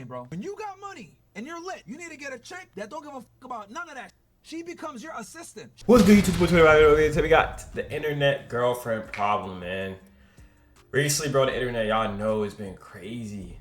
bro. When you got money and you're lit, you need to get a chick that don't give a fuck about none of that. She becomes your assistant. What's good, YouTube? What's good? So we got the internet girlfriend problem, man. Recently, bro, the internet, y'all know, it's been crazy,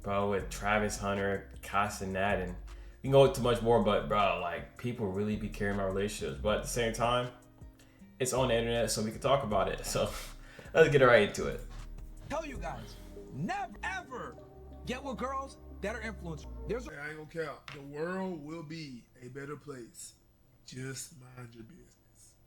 bro, with Travis Hunter, Casanat, and we can go into much more, but, bro, like, people really be caring about relationships. But at the same time, it's on the internet, so we can talk about it. So let's get right into it. Tell you guys, never ever get with girls that are influencers. I ain't gonna count. The world will be a better place. Just mind your business.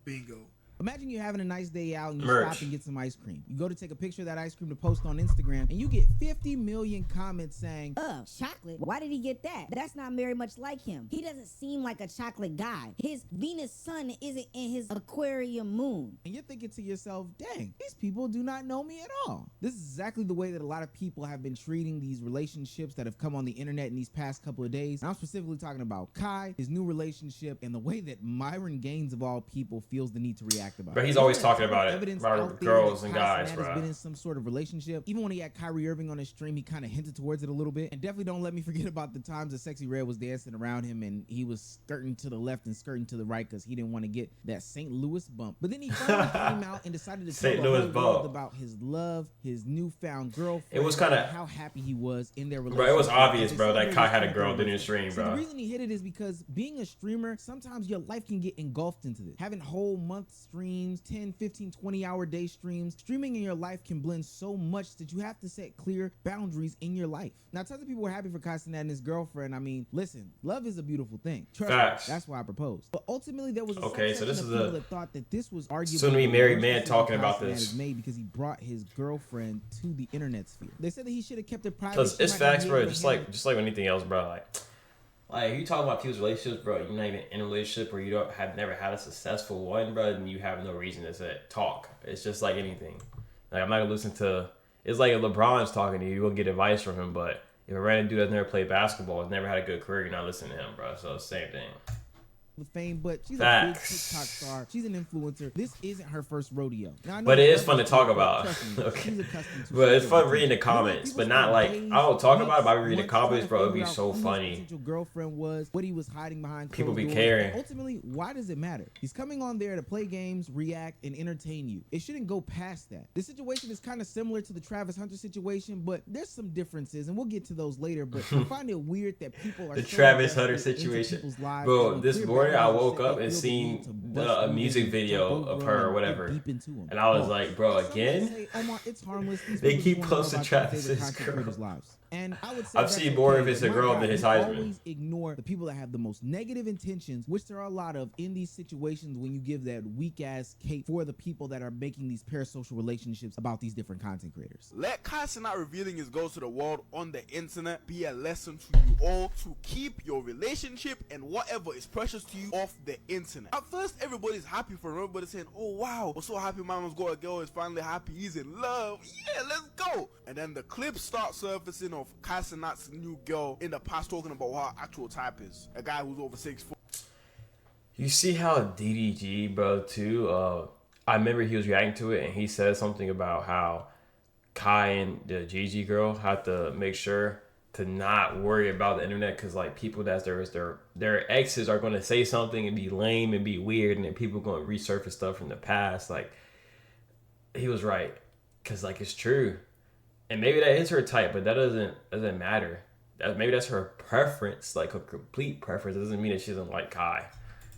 Bingo. Imagine you're having a nice day out and you Merch. stop and get some ice cream. You go to take a picture of that ice cream to post on Instagram and you get 50 million comments saying, chocolate? Why did he get that? That's not very much like him. He doesn't seem like a chocolate guy. His Venus sun isn't in his Aquarium moon. and you're thinking to yourself, dang, these people do not know me at all. This is exactly the way that a lot of people have been treating these relationships that have come on the internet in these past couple of days. And I'm specifically talking about Kai, his new relationship, and the way that Myron Gaines of all people feels the need to react about But it. he's always talking about it, Evidence about out there girls that and Kai guys, Cenat has bro. been in some sort of relationship. Even when he had Kyrie Irving on his stream, he kind of hinted towards it a little bit. And definitely don't let me forget about the times that Sexy Red was dancing around him and he was skirting to the left and skirting to the right because he didn't want to get that St. Louis bump. But then he finally came out and decided to tell St. the Louis whole world bump. about his love, his newfound girlfriend. It was kinda- and how happy he was in their Bro, relationship. it was obvious, And bro, that they Kai said had a it was girl kinda during the stream, See, bro. the reason he hit it is because being a streamer, sometimes your life can get engulfed into this. Having whole month streams, 10, 15, 20-hour day streams, streaming in your life can blend so much that you have to set clear boundaries in your life. Now, tons of people were happy for Kai Cenat and his girlfriend. I mean, listen, love is a beautiful thing. Trust Facts. me, that's why I proposed. But ultimately, there was a Okay, so subsection this of is people a that thought that this was arguably soon-to-be the married worst man decision talking Kai about Cenat this. has made because he brought his girlfriend to the internet sphere. They said that he should have kept it private. Cause She it's might not facts, be bro. able to Just like anything else, bro. Like you talking about people's relationships, bro. You're not even in a relationship, or you don't have never had a successful one, bro. And you have no reason to say talk. It's just like anything. Like I'm not gonna listen to. It's like if LeBron's talking to you, you'll get advice from him. But if a random dude that's never played basketball, has never had a good career, you're not listening to him, bro. So it's the same thing. the fame, but she's Facts. a big TikTok star. She's an influencer. This isn't her first rodeo. Now, I know But it it's is fun to nervous, talk but about. trust me, Okay. she's accustomed to But it's social fun media. reading the You know, comments, people but not spend like days, I don't talk about it. weeks, But I read the months comments, trying to bro. It'd be figure so out who his funny. potential girlfriend was, what he was hiding behind. People closed be doors. caring. And ultimately, why does it matter? He's coming on there to play games, react, and entertain you. It shouldn't go past that. The situation is kind of similar to the Travis Hunter situation, but there's some differences, and we'll get to those later. But I find it weird that people are The so Travis invested Hunter into situation. people's lives, Bro, and this clear morning I boundaries woke that up they and feel the seen need to bust a through music and video jump of over her or and whatever. get deep into 'em. And I was Pause. like, bro, Some might again? say, Omar, it's harmless. These They people keep just wanna know posting about their favorite Travis's content girl. creators' lives. And I would say I've that's seen more okay, if it's but a my girl God, than his we Heisman. always ignore the people that have the most negative intentions, which there are a lot of in these situations when you give that weak ass cape for the people that are making these parasocial relationships about these different content creators. Let Kai Cenat revealing his goals to the world on the internet be a lesson to you all to keep your relationship and whatever is precious to you off the internet. At first, everybody's happy for him. Everybody's saying, oh wow, we're so happy my man's got a girl, he's finally happy, he's in love. Yeah, let's go. And then the clips start surfacing of Kai Cenat's new girl in the past talking about what her actual type is. A guy who's over 6'4". You see how DDG, bro, too, I remember he was reacting to it and he said something about how Kai and the Gigi girl have to make sure to not worry about the internet because like people that's their exes are going to say something and be lame and be weird and then people going to resurface stuff from the past. Like he was right because like it's true. And maybe that is her type, but that doesn't matter. Maybe that's her preference, like a complete preference. It doesn't mean that she doesn't like Kai.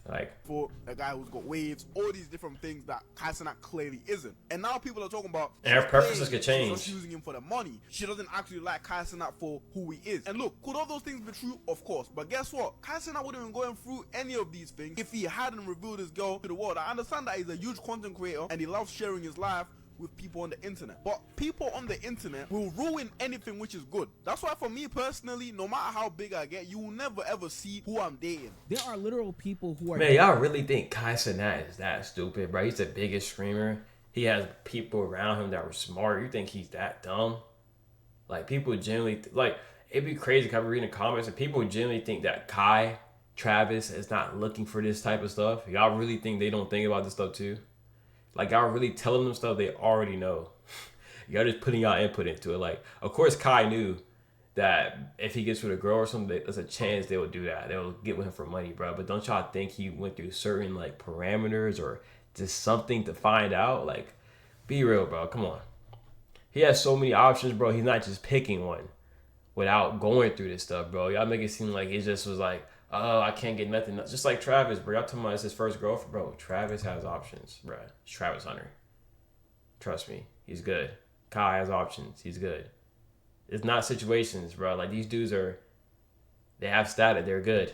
Like For a guy who's got waves, all these different things that Kai Cenat clearly isn't. And now people are talking about And her she's preferences playing, could change. She's just using him for the money. She doesn't actually like Kai Cenat for who he is. And look, could all those things be true? Of course. But guess what? Kai Cenat wouldn't have been going through any of these things if he hadn't revealed his girl to the world. I understand that he's a huge content creator and he loves sharing his life with people on the internet, but people on the internet will ruin anything which is good. That's why for me personally, no matter how big I get, you will never ever see who I'm dating. There are literal people who are man, y'all really think Kai Cenat is that stupid, bro? He's the biggest streamer. He has people around him that were smart. You think he's that dumb? Like people generally like it'd be crazy because I'm reading the comments and people generally think that Kai Travis is not looking for this type of stuff. Y'all really think they don't think about this stuff too? Like y'all really telling them stuff they already know. Y'all just putting y'all input into it. Like, of course Kai knew that if he gets with a girl or something, there's a chance they will do that. They'll get with him for money, bro. But don't y'all think he went through certain like parameters or just something to find out? Like, be real, bro. Come on. He has so many options, bro. He's not just picking one without going through this stuff, bro. Y'all make it seem like it just was like, oh, I can't get nothing. Just like Travis, bro. Y'all talking about it's his first girlfriend, bro. Travis has options, bro. It's Travis Hunter. Trust me, he's good. Kai has options. He's good. It's not situations, bro. Like, these dudes they have status. They're good.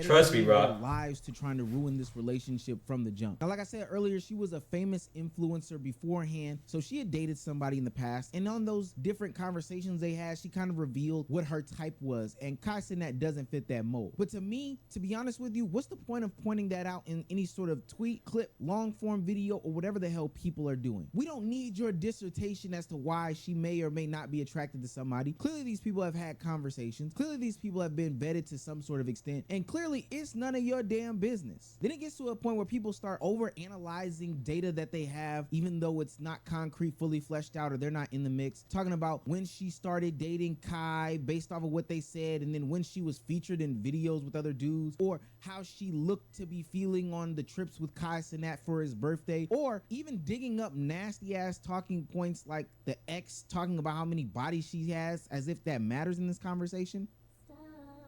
Trust me, bro. Lives to trying to ruin this relationship from the jump. Now, like I said earlier, she was a famous influencer beforehand, so she had dated somebody in the past, and on those different conversations they had, she kind of revealed what her type was, and Kai Cenat doesn't fit that mold. But to me, to be honest with you, what's the point of pointing that out in any sort of tweet, clip, long form video, or whatever the hell people are doing? We don't need your dissertation as to why she may or may not be attracted to somebody. Clearly, these people have had conversations. Clearly, these people have been vetted to some sort of extent, and clearly it's none of your damn business. Then it gets to a point where people start over analyzing data that they have, even though it's not concrete, fully fleshed out, or they're not in the mix, talking about when she started dating Kai based off of what they said, and then when she was featured in videos with other dudes, or how she looked to be feeling on the trips with Kai Cenat for his birthday, or even digging up nasty ass talking points like the ex talking about how many bodies she has, as if that matters in this conversation.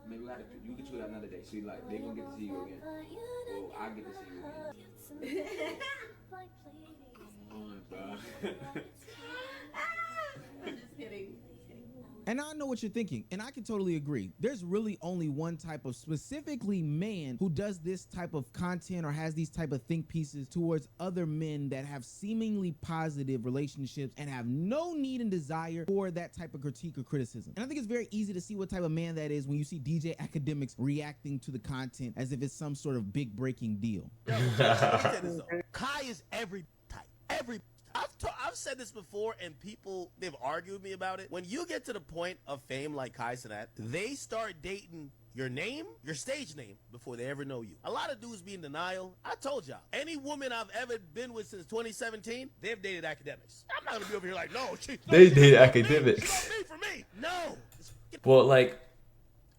Maybe you can do that another day. See, like, they gonna get to see you again. Well, I get to see you again. Come on, bro. I'm just kidding. And I know what you're thinking, and I can totally agree. There's really only one type of specifically man who does this type of content or has these type of think pieces towards other men that have seemingly positive relationships and have no need and desire for that type of critique or criticism. And I think it's very easy to see what type of man that is when you see DJ Academics reacting to the content as if it's some sort of big breaking deal. Kai is every type. Every. I've said this before, and people, they've argued with me about it. When you get to the point of fame like Kai Cenat, they start dating your name, your stage name, before they ever know you. A lot of dudes be in denial. I told y'all, any woman I've ever been with since 2017, they've dated academics. I'm not gonna be over here like, no, They date academics. She don't me for me. No. Well, like,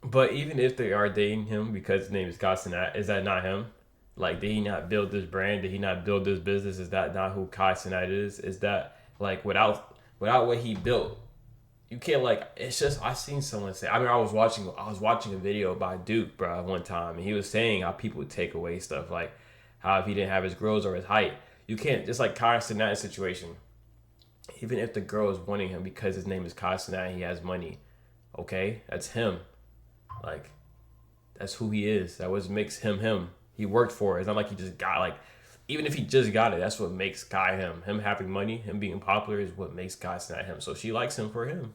but even if they are dating him because his name is Kai Cenat, is that not him? Like, did he not build this brand? Did he not build this business? Is that not who Kai Cenat is? Is that, like, without what he built, you can't, like, it's just, I seen someone say, I mean, I was watching a video by Duke, bro, one time, and he was saying how people would take away stuff, like, how if he didn't have his girls or his height, you can't, just like Kai Cenat's situation, even if the girl is wanting him because his name is Kai Cenat and he has money, okay, that's him. Like, that's who he is. That what makes him him. He worked for it. It's not like he just got, like, even if he just got it, that's what makes Kai him. Him having money, him being popular is what makes Kai Cenat him. So she likes him for him.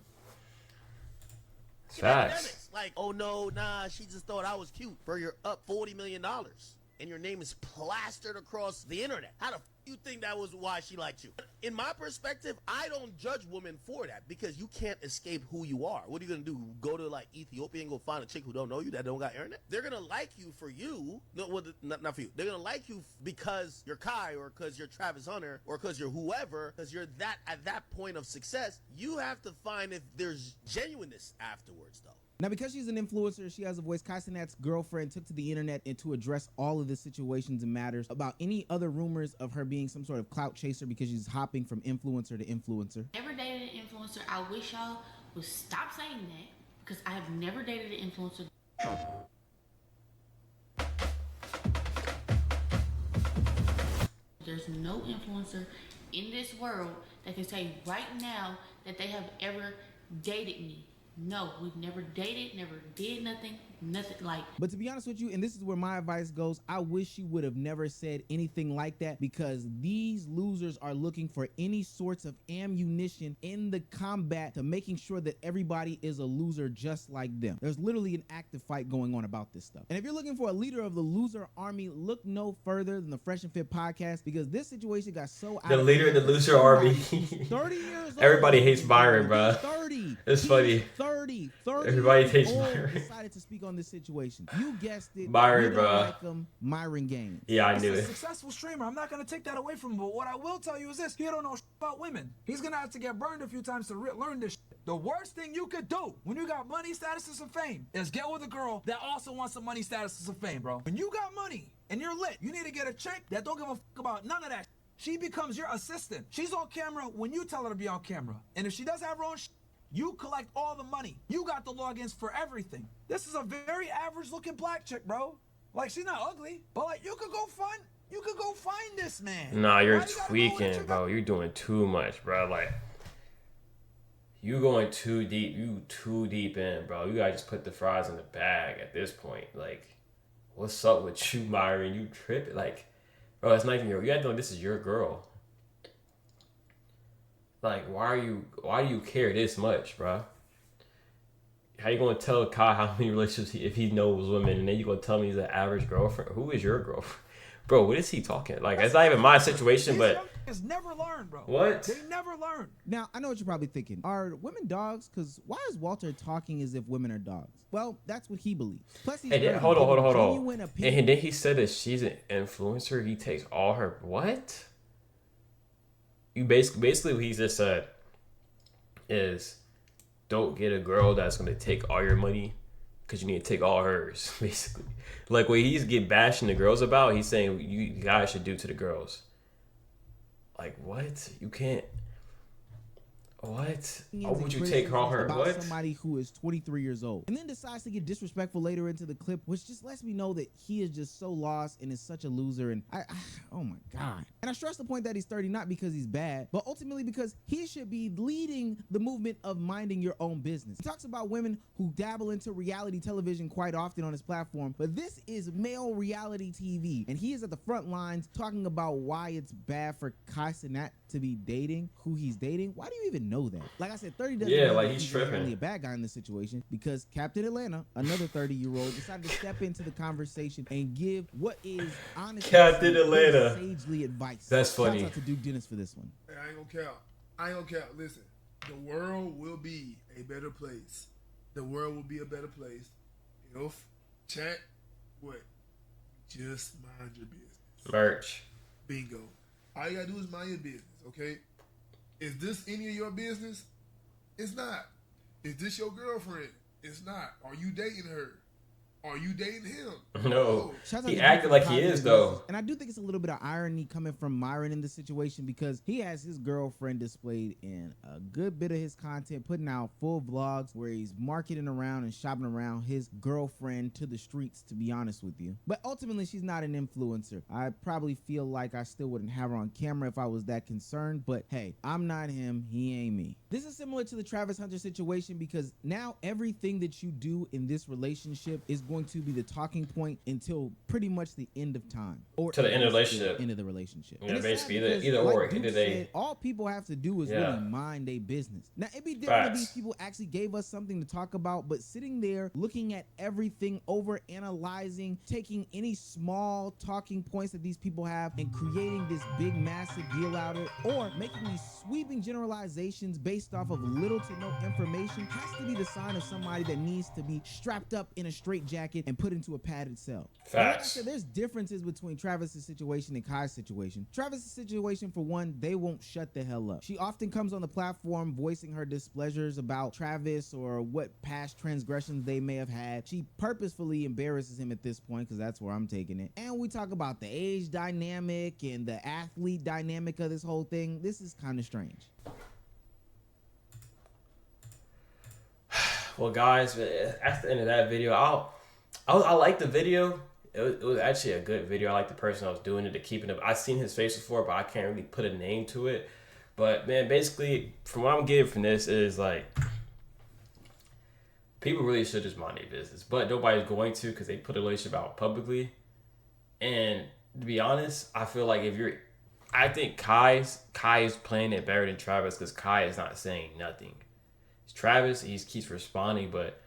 It's facts. Like, oh no, nah, she just thought I was cute. Bro, you're up $40 million. And your name is plastered across the internet. How the you think that was why she liked you? In my perspective, I don't judge women for that because you can't escape who you are. What are you gonna do? Go to like Ethiopia and go find a chick who don't know you, that don't got internet? They're gonna like you for you. No, well, not for you. They're gonna like you because you're Kai or because you're Travis Hunter or because you're whoever, because you're that at that point of success. You have to find if there's genuineness afterwards, though. Now, because she's an influencer, she has a voice. Kai Cenat's girlfriend took to the internet and to address all of the situations and matters about any other rumors of her being some sort of clout chaser because she's hopping from influencer to influencer. Never dated an influencer. I wish y'all would stop saying that because I have never dated an influencer. There's no influencer in this world that can say right now that they have ever dated me. No, we've never dated, never did nothing like. But to be honest with you, and this is where my advice goes, I wish she would have never said anything like that because these losers are looking for any sorts of ammunition in the combat to making sure that everybody is a loser just like them. There's literally an active fight going on about this stuff. And if you're looking for a leader of the loser army, look no further than the Fresh and Fit podcast because this situation got so out The of leader of the loser army. 30 years old. Everybody hates Byron, bro. 30. It's funny. 30 Everybody hates old Byron. decided to speak on this situation. You guessed it. Byron, you don't bro. like him, Myron Gaines. Yeah, I He's knew a it. successful streamer. I'm not going to take that away from him. But what I will tell you is this. He don't know about women. He's going to have to get burned a few times to learn this shit. The worst thing you could do when you got money, status, and some fame is get with a girl that also wants some money, status, and some fame, bro. When you got money and you're lit, you need to get a chick that don't give a fuck about none of that. She becomes your assistant. She's on camera when you tell her to be on camera. And if she does have her own you collect all the money. You got the logins for everything. This is a very average looking black chick, bro. Like, she's not ugly, but like, you could go find this man. Nah, you're tweaking, bro. You're doing too much, bro. Like, you going too deep. You too deep in, bro. You gotta just put the fries in the bag at this point. Like, what's up with you, Myron? You tripping? Like, bro, it's not even your. You gotta know this is your girl. Like, why do you care this much, bro? How you gonna tell Kai how many relationships if he knows women, and then you gonna tell me he's an average girlfriend? Who is your girlfriend, bro? What is he talking? Like, it's not even my situation, but it's never learned, bro. What? They never learn. Now, I know what you're probably thinking. Are women dogs? Because why is Walter talking as if women are dogs? Well, that's what he believes. Plus, he's hold on. Genuine And then he said that she's an influencer. He takes all her what? You basically what he just said is don't get a girl that's gonna take all your money because you need to take all hers. Basically, like what he's bashing the girls about, he's saying you guys should do to the girls. Like what? You can't. What? Oh, would you take all her? About what? Somebody who is 23 years old and then decides to get disrespectful later into the clip, which just lets me know that he is just so lost and is such a loser. And I oh my God. And I stress the point that he's 30 not because he's bad, but ultimately because he should be leading the movement of minding your own business. He talks about women who dabble into reality television quite often on his platform, but this is male reality TV, and he is at the front lines talking about why it's bad for Kai Cenat to be dating who he's dating. Why do you even know that? Like I said, 30 doesn't mean like he's tripping. really a bad guy in this situation, because Captain Atlanta, another 30-year-old, decided to step into the conversation and give what is honestly Captain Atlanta sagely advice. That's funny. Shout out to Duke Dennis for this one. Hey, I ain't gonna count. Listen, the world will be a better place. The world will be a better place if chat what? Just mind your business. Merch. Bingo. All you gotta do is mind your business, okay? Is this any of your business? It's not. Is this your girlfriend? It's not. Are you dating her? Are you dating him? No. Shout out He to acted Duke like for he is, positive though. messages. And I do think it's a little bit of irony coming from Myron in this situation, because he has his girlfriend displayed in a good bit of his content, putting out full vlogs where he's marketing around and shopping around his girlfriend to the streets, to be honest with you. But ultimately, she's not an influencer. I probably feel like I still wouldn't have her on camera if I was that concerned, but hey, I'm not him, he ain't me. This is similar to the Travis Hunter situation, because now everything that you do in this relationship is going to be the talking point until pretty much the end of time, or To the end of the relationship. End of the relationship. Yeah, And it's basically, sad because, either like or. Duke Either they- said, all people have to do is Yeah. really mind their business. Now, it'd be different if Facts. these people actually gave us something to talk about, but sitting there looking at everything, over analyzing, taking any small talking points that these people have and creating this big massive deal out of it, or making these sweeping generalizations based off of little to no information, has to be the sign of somebody that needs to be strapped up in a straitjacket and put into a padded cell. Now, like I Facts. said, there's differences between Travis's situation and Kai's situation. Travis's situation, for one, they won't shut the hell up. She often comes on the platform voicing her displeasures about Travis or what past transgressions they may have had. She purposefully embarrasses him at this point, because that's where I'm taking it. And we talk about the age dynamic and the athlete dynamic of this whole thing. This is kind of strange. Well, guys, at the end of that video, I like the video. It was actually a good video. I like the person I was doing it, to keeping it. I've seen his face before, but I can't really put a name to it. But man, basically, from what I'm getting from this is like, people really should just mind their business, but nobody's going to, because they put a relationship out publicly. And to be honest, I feel like I think Kai is playing it better than Travis, because Kai is not saying nothing. Travis, he keeps responding, but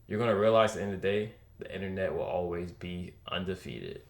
you're gonna realize at the end of the day, the internet will always be undefeated.